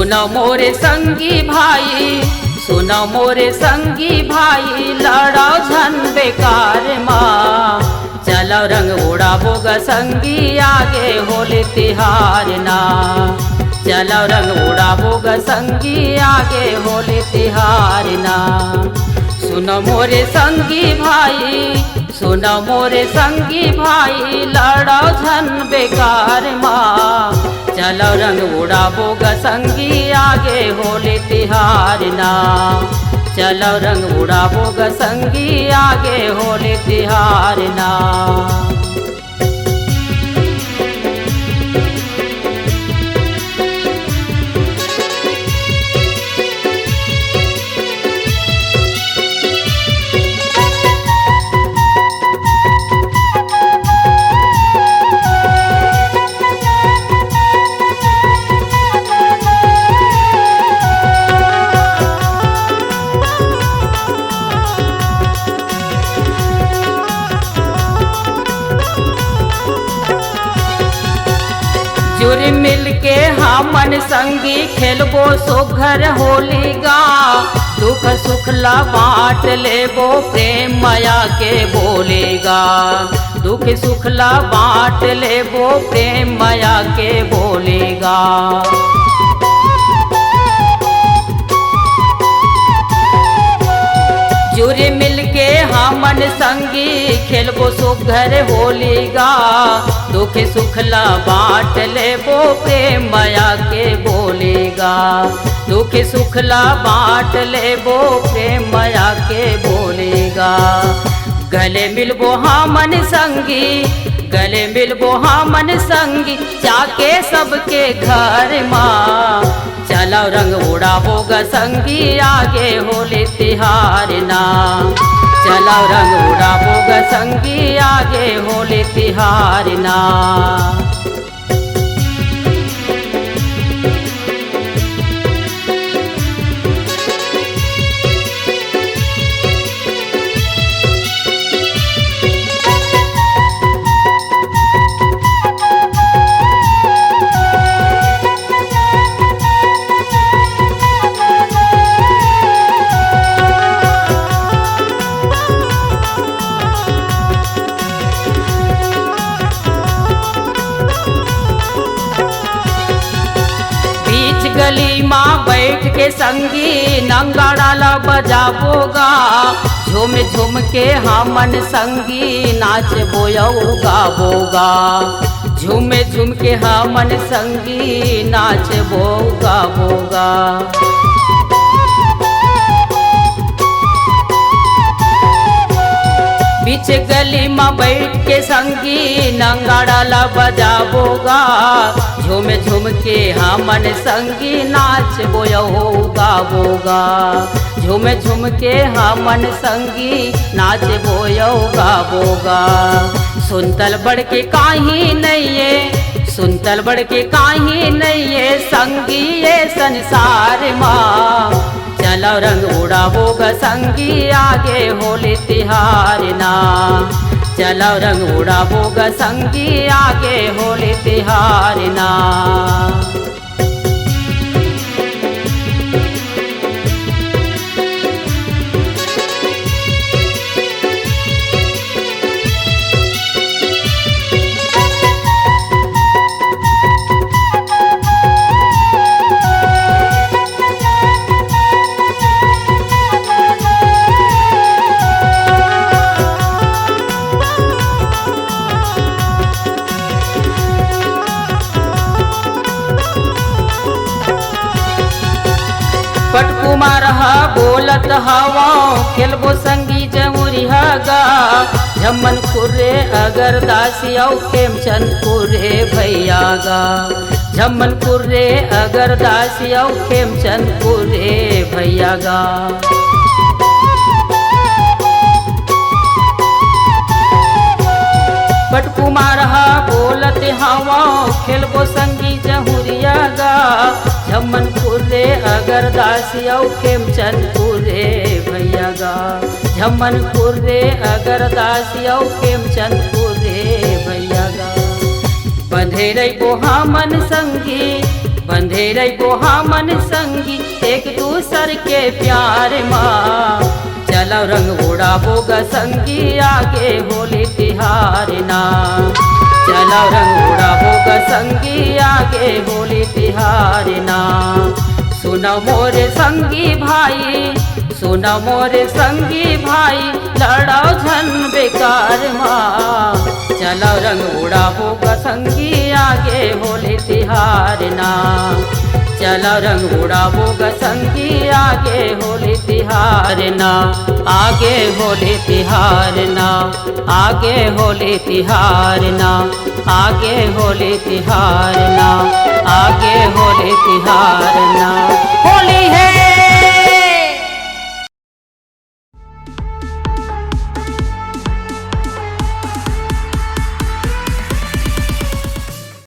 सुनो मोरे संगी भाई, सुनो मोरे संगी भाई, लड़ो झन बेकार माँ। चलो रंग उड़ाबो ग संगी आगे होली तिहार ना। चलो रंग उड़ाबो ग संगी आगे होली तिहार ना। सुनो मोरे संगी भाई, सुनो मोरे संगी भाई, लड़ो झन बेकार माँ। चलो रंग उड़ाबो ग संगी आगे होली तिहार ना। चलो रंग उड़ाबो ग संगी आगे होली तिहार ना। जुरी मिल के हमन संगी खेलबो सुघर होली गा। दुख सुख ला बाँट लेबो प्रेम माया के बोलेगा। दुख सुख ला बाँट लेबो प्रेम माया के बोलेगा। जुरी मिल के हमन संगी खेलबो सुघर होली गा। दुख सुख ला बाँट लेबो प्रेम माया के बोलेगा। दुख सुख ला बाँट लेबो प्रेम माया के बोलेगा। गले मिलबो हमन संगी, गले मिलबो हमन संगी, जाके सबके घर माँ। चलो रंग उड़ाबो ग संगी आगे होली तिहार ना। चलो रंग उड़ाबो ग संगी आगे होली तिहार ना। गली माँ बैठ के संगी नंगाड़ा ला बजाबोगा। झूम झूम के हमन संगी नाच बोयऊ गाबोगा। झूम झूम के हमन संगी नाच बो गाबोगा। बीच गली में बैठ के संगी नंगाड़ा ला बजाबोगा। झूम झूम के हमन संगी नाच बोयऊ गाबोगा। झूम झूम के हमन संगी नाच बोयऊ गाबोगा। सुनतल बढ़ के काही नहीं है, सुनतल बढ़ के काही नहीं है, संगी ये संसार माँ। चलो रंग उड़ाबो ग संगी आगे होली तिहार ना। चलो रंग उड़ाबो ग संगी आगे होली तिहार ना। पटकुमार बोलत हवा खेलबो संगी जमुरी हगा। झमन खुरे अगर दासिया खेमचंद खुरे भैया गा। झमन खुरे अगर दासिया खेमचंद खुरे भैया गा। पटकुमार बोलत हवा खेलबो संगी जहुरिया गा। झमन खुरे अगर दासिया खेमचंद खुरे भैया गा। झमन खुरे अगर दासिया खेमचंद खुरे भैया गा। बंधे रही हमन संगी, बंधे रहो हमन संगी एक दूसर के प्यार माँ। चलो रंग उड़ाबो ग संगी आगे होली तिहार ना। चलो रंग उड़ाबो ग संगी आगे होली तिहार ना। सुनो मोरे संगी भाई, सुनो मोरे संगी भाई, लड़ाओ झन बेकार माँ। चलो रंग उड़ाबो ग संगी आगे होली तिहार ना। चलो रंग उड़ाबो ग संगी आगे होली तिहार ना। आगे होली तिहार ना, आगे होली तिहार ना, आगे होली तिहार ना, आगे होली तिहार